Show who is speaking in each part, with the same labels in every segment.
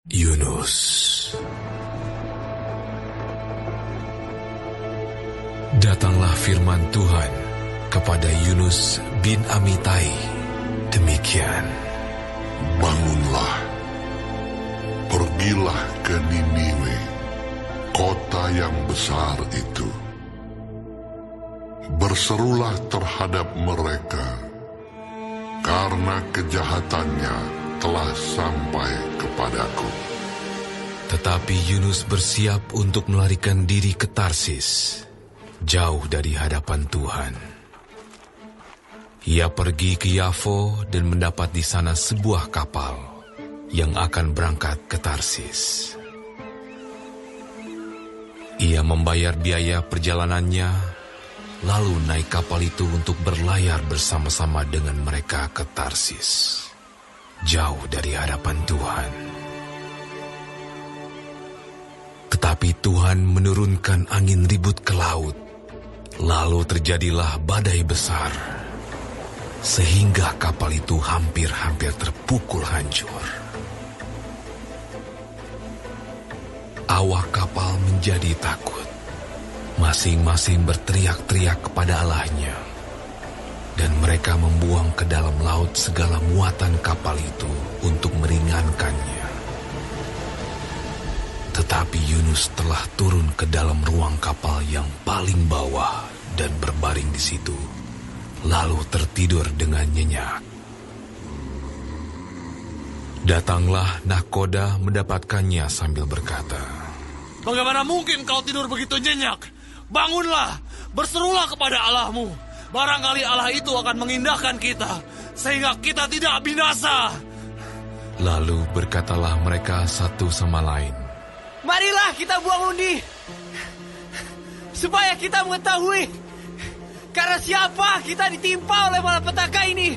Speaker 1: Yunus. Datanglah firman Tuhan kepada Yunus bin Amitai. Demikian.
Speaker 2: Bangunlah, pergilah ke Niniwe, kota yang besar itu. Berserulah terhadap mereka, karena kejahatannya telah sampai kepadaku.
Speaker 1: Tetapi Yunus bersiap untuk melarikan diri ke Tarsis, jauh dari hadapan Tuhan. Ia pergi ke Yafo dan mendapat di sana sebuah kapal yang akan berangkat ke Tarsis. Ia membayar biaya perjalanannya, lalu naik kapal itu untuk berlayar bersama-sama dengan mereka ke Tarsis, jauh dari hadapan Tuhan. Tetapi Tuhan menurunkan angin ribut ke laut, lalu terjadilah badai besar, sehingga kapal itu hampir-hampir terpukul hancur. Awak kapal menjadi takut, masing-masing berteriak-teriak kepada Allahnya, dan mereka membuang ke dalam laut segala muatan kapal itu untuk meringankannya. Tetapi Yunus telah turun ke dalam ruang kapal yang paling bawah dan berbaring di situ, lalu tertidur dengan nyenyak. Datanglah nahkoda mendapatkannya sambil berkata,
Speaker 3: "Bagaimana mungkin kau tidur begitu nyenyak? Bangunlah, berserulah kepada Allahmu. Barangkali Allah itu akan mengindahkan kita, sehingga kita tidak binasa."
Speaker 1: Lalu berkatalah mereka satu sama lain,
Speaker 4: "Marilah kita buang undi, supaya kita mengetahui karena siapa kita ditimpa oleh malapetaka ini."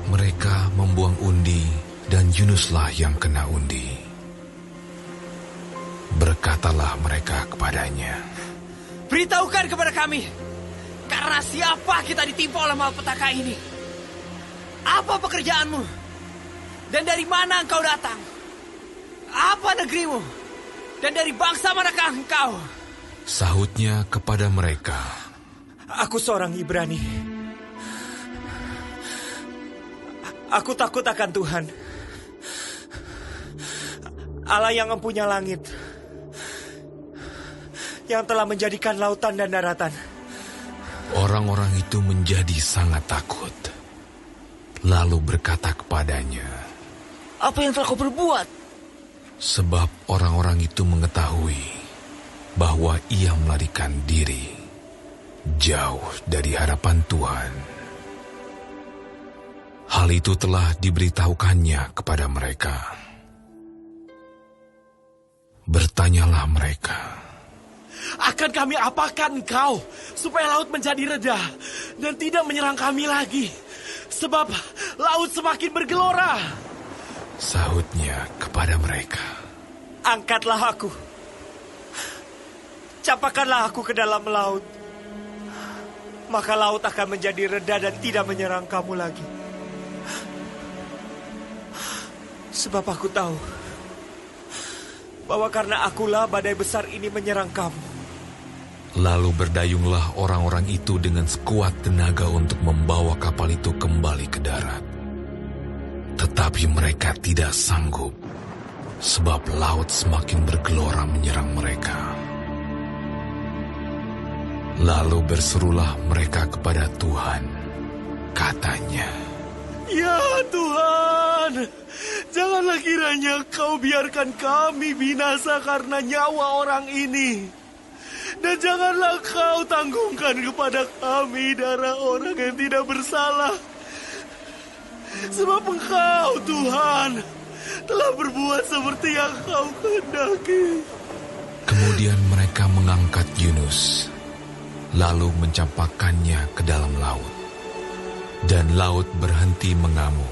Speaker 1: Mereka membuang undi, dan Yunuslah yang kena undi. Berkatalah mereka kepadanya,
Speaker 4: "Beritahukan kepada kami, karena siapa kita ditimpa oleh malapetaka ini? Apa pekerjaanmu? Dan dari mana engkau datang? Apa negerimu? Dan dari bangsa manakah engkau?"
Speaker 1: Sahutnya kepada mereka,
Speaker 4: "Aku seorang Ibrani. Aku takut akan Tuhan, Allah yang mempunyai langit, yang telah menjadikan lautan dan daratan."
Speaker 1: Orang-orang itu menjadi sangat takut, lalu berkata kepadanya,
Speaker 4: "Apa yang telah kau perbuat?"
Speaker 1: sebab orang-orang itu mengetahui bahwa ia melarikan diri jauh dari hadapan Tuhan. Hal itu telah diberitahukannya kepada mereka. Bertanyalah mereka,
Speaker 3: "Akan kami apakan engkau, supaya laut menjadi reda dan tidak menyerang kami lagi? Sebab laut semakin bergelora."
Speaker 1: Sahutnya kepada mereka,
Speaker 4: "Angkatlah aku, campakkanlah aku ke dalam laut, maka laut akan menjadi reda dan tidak menyerang kamu lagi. Sebab aku tahu bahwa karena akulah badai besar ini menyerang kamu."
Speaker 1: Lalu berdayunglah orang-orang itu dengan sekuat tenaga untuk membawa kapal itu kembali ke darat. Tetapi mereka tidak sanggup, sebab laut semakin bergelora menyerang mereka. Lalu berserulah mereka kepada Tuhan, katanya,
Speaker 3: "Ya Tuhan, janganlah kiranya kau biarkan kami binasa karena nyawa orang ini. Dan janganlah kau tanggungkan kepada kami darah orang yang tidak bersalah. Sebab Engkau, Tuhan, telah berbuat seperti yang Kau kehendaki."
Speaker 1: Kemudian mereka mengangkat Yunus, lalu mencampakkannya ke dalam laut, dan laut berhenti mengamuk.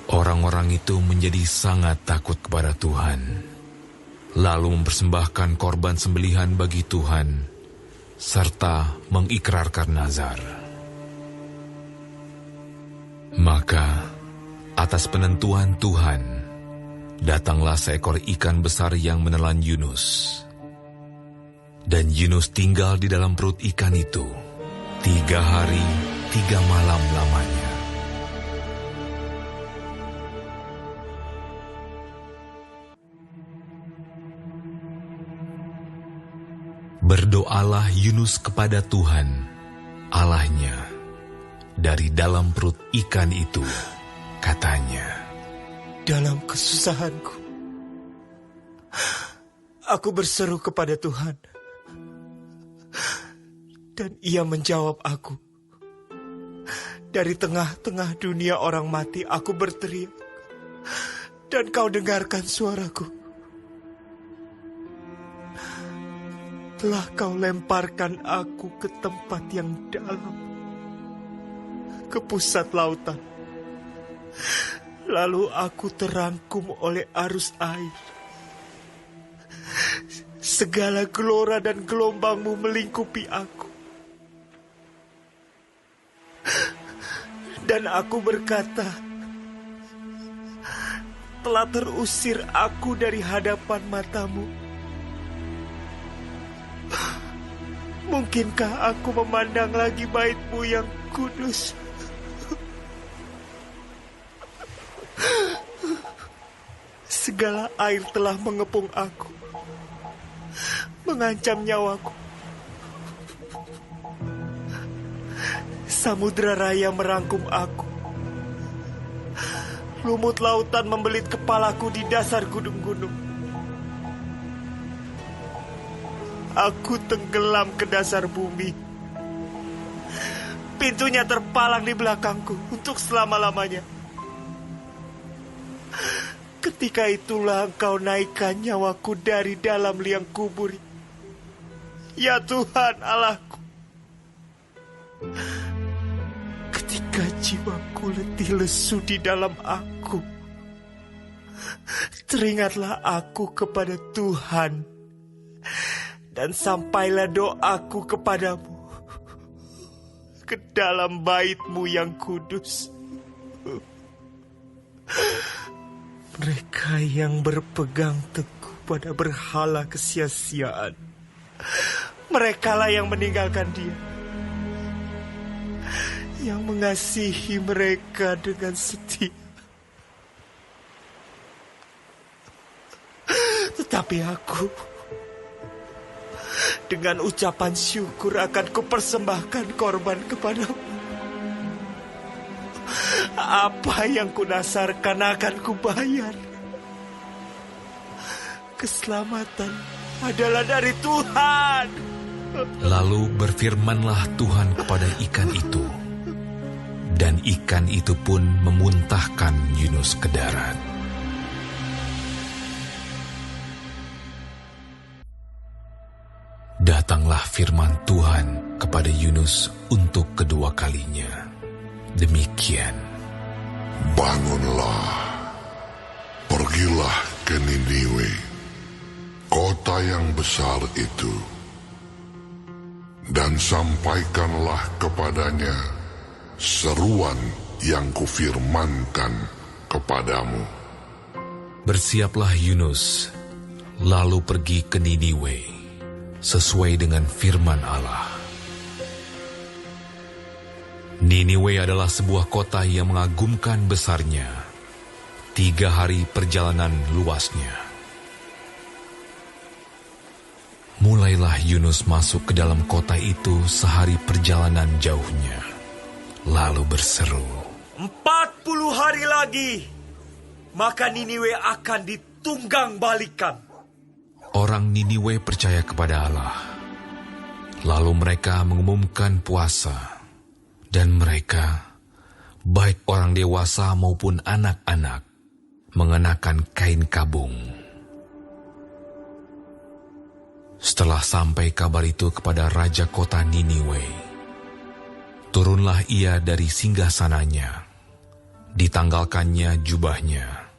Speaker 1: Orang-orang itu menjadi sangat takut kepada Tuhan, lalu mempersembahkan korban sembelihan bagi Tuhan, serta mengikrarkan nazar. Maka Atas penentuan Tuhan, datanglah seekor ikan besar yang menelan Yunus. Dan Yunus tinggal di dalam perut ikan itu 3 hari 3 malam lamanya. Berdoalah Yunus kepada Tuhan, Allahnya, dari dalam perut ikan itu. Katanya,
Speaker 3: Dalam kesusahanku, aku berseru kepada Tuhan, dan Ia menjawab aku. Dari tengah-tengah dunia orang mati, aku berteriak, dan Kau dengarkan suaraku. Telah Kau lemparkan aku ke tempat yang dalam, ke pusat lautan. Lalu aku terangkum oleh arus air. Segala gelora dan gelombang-Mu melingkupi aku. Dan aku berkata, telah terusir aku dari hadapan mata-Mu. Mungkinkah aku memandang lagi bait-Mu yang kudus? Segala air telah mengepung aku, mengancam nyawaku. Samudra raya merangkum aku. Lumut lautan membelit kepalaku di dasar gunung-gunung. Aku tenggelam ke dasar bumi. Pintunya terpalang di belakangku untuk selama-lamanya. Ketika itulah Engkau naikkan nyawaku dari dalam liang kubur. Ya Tuhan Allahku. Ketika jiwaku letih lesu di dalam aku, teringatlah aku kepada Tuhan, dan sampailah doaku kepadamu ke dalam bait-Mu yang kudus. Mereka yang berpegang teguh pada berhala kesia-siaan, merekalah yang meninggalkan Dia, yang mengasihi mereka dengan setia. Tetapi aku, dengan ucapan syukur akan kupersembahkan korban kepadamu. Apa yang kunasarkan akan kubayar. Keselamatan adalah dari Tuhan.
Speaker 1: lalu berfirmanlah Tuhan kepada ikan itu, dan ikan itu pun memuntahkan Yunus ke darat. Datanglah firman Tuhan kepada Yunus untuk kedua kalinya. Demikian.
Speaker 2: Bangunlah, pergilah ke Niniwe, kota yang besar itu, dan sampaikanlah kepadanya seruan yang kufirmankan kepadamu.
Speaker 1: Bersiaplah Yunus, lalu pergi ke Niniwe, sesuai dengan firman Allah. Niniwe adalah sebuah kota yang mengagumkan besarnya, 3 hari perjalanan luasnya. Mulailah Yunus masuk ke dalam kota itu sehari perjalanan jauhnya, lalu berseru,
Speaker 3: 40 hari lagi, maka Niniwe akan ditunggang balikan.
Speaker 1: Orang Niniwe percaya kepada Allah. Lalu mereka mengumumkan puasa, dan mereka, baik orang dewasa maupun anak-anak, mengenakan kain kabung. Setelah sampai kabar itu kepada raja kota Niniwe, turunlah ia dari singgasananya, ditanggalkannya jubahnya,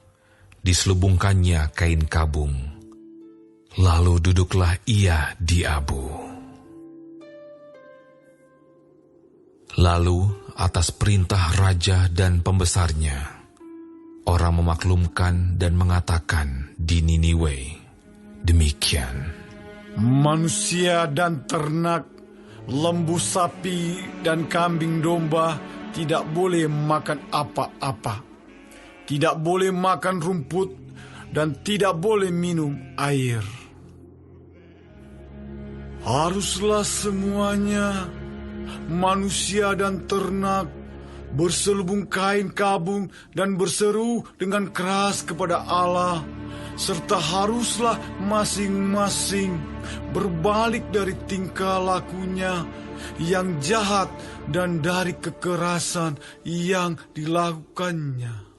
Speaker 1: diselubungkannya kain kabung, lalu duduklah ia di abu. Lalu atas perintah raja dan pembesarnya, Orang memaklumkan dan mengatakan di Niniwe demikian.
Speaker 5: Manusia dan ternak, lembu sapi dan kambing domba tidak boleh makan apa-apa. Tidak boleh makan rumput dan tidak boleh minum air. Haruslah semuanya, manusia dan ternak, berselubung kain kabung dan berseru dengan keras kepada Allah, serta haruslah masing-masing berbalik dari tingkah lakunya yang jahat dan dari kekerasan yang dilakukannya.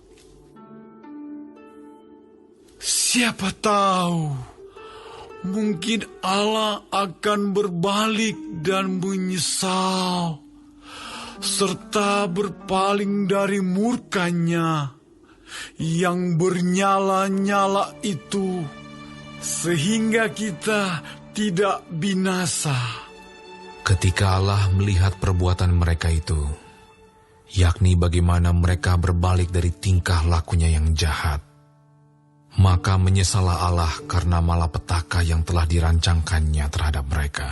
Speaker 5: Siapa tahu, mungkin Allah akan berbalik dan menyesal, serta berpaling dari murkanya yang bernyala-nyala itu, sehingga kita tidak binasa.
Speaker 1: Ketika Allah melihat perbuatan mereka itu, yakni bagaimana mereka berbalik dari tingkah lakunya yang jahat, maka menyesallah Allah karena malapetaka yang telah dirancangkannya terhadap mereka.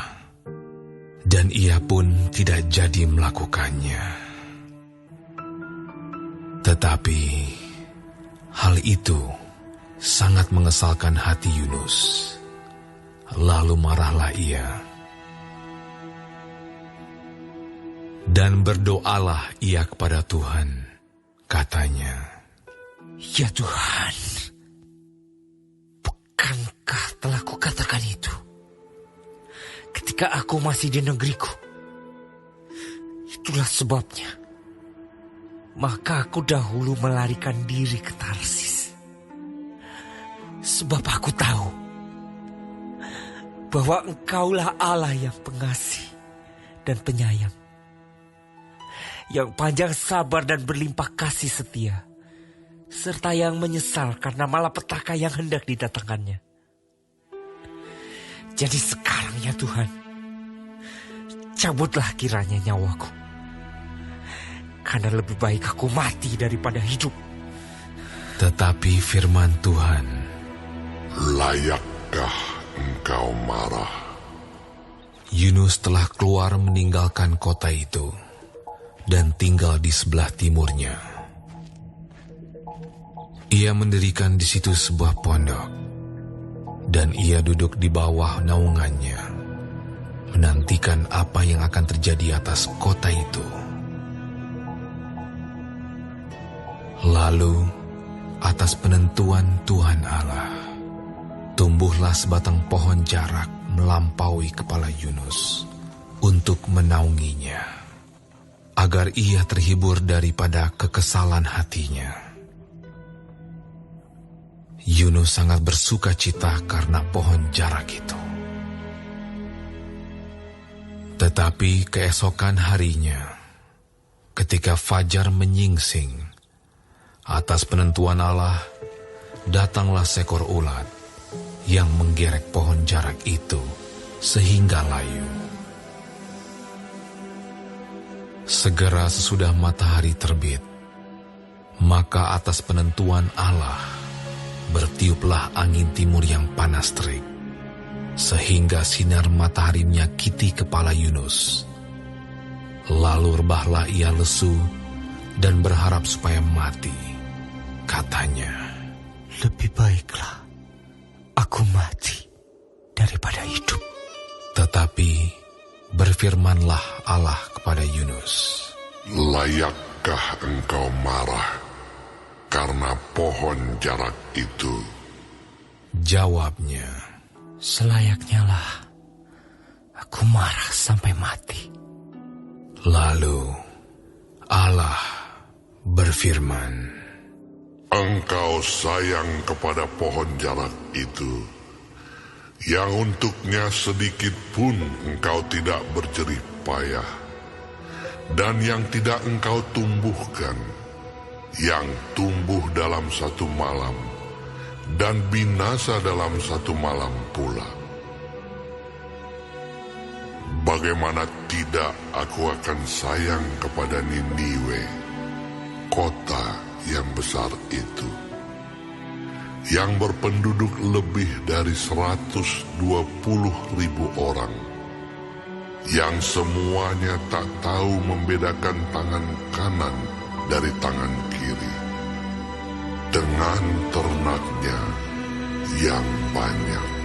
Speaker 1: Dan ia pun tidak jadi melakukannya. Tetapi hal itu sangat mengesalkan hati Yunus. Lalu marahlah ia. Dan berdoalah ia kepada Tuhan. Katanya,
Speaker 6: "Ya Tuhan, bukankah telah kukatakan itu ketika aku masih di negeriku? Itulah sebabnya maka aku dahulu melarikan diri ke Tarsis. Sebab aku tahu bahwa Engkaulah Allah yang pengasih dan penyayang, yang panjang sabar dan berlimpah kasih setia, serta yang menyesal karena malapetaka yang hendak didatangkannya. Jadi sekarang ya Tuhan, cabutlah kiranya nyawaku, karena lebih baik aku mati daripada hidup."
Speaker 1: tetapi firman Tuhan,
Speaker 2: Layakkah engkau marah?
Speaker 1: Yunus telah keluar meninggalkan kota itu dan tinggal di sebelah timurnya. Ia mendirikan di situ sebuah pondok, dan ia duduk di bawah naungannya, menantikan apa yang akan terjadi atas kota itu. Lalu, atas penentuan Tuhan Allah, tumbuhlah sebatang pohon jarak melampaui kepala Yunus untuk menaunginya, agar ia terhibur daripada kekesalan hatinya. Yunus sangat bersuka cita karena pohon jarak itu. Tetapi keesokan harinya, ketika fajar menyingsing, atas penentuan Allah, datanglah seekor ulat yang menggerek pohon jarak itu sehingga layu. Segera sesudah matahari terbit, maka atas penentuan Allah, bertiuplah angin timur yang panas terik, sehingga sinar matahari menyakiti kepala Yunus. Lalu rebahlah ia lesu dan berharap supaya mati. Katanya,
Speaker 6: "Lebih baiklah aku mati daripada hidup."
Speaker 1: Tetapi berfirmanlah Allah kepada Yunus,
Speaker 2: Layakkah engkau marah karena pohon jarak itu?
Speaker 1: Jawabnya,
Speaker 6: "Selayaknya lah aku marah sampai mati."
Speaker 1: Lalu Allah berfirman,
Speaker 2: Engkau sayang kepada pohon jarak itu, yang untuknya sedikit pun engkau tidak berjerih payah, dan yang tidak engkau tumbuhkan, yang tumbuh dalam satu malam, dan binasa dalam satu malam pula. Bagaimana tidak aku akan sayang kepada Niniwe, kota yang besar itu, yang berpenduduk lebih dari 120.000 orang, yang semuanya tak tahu membedakan tangan kanan dari tangan kiri, dengan ternaknya yang banyak.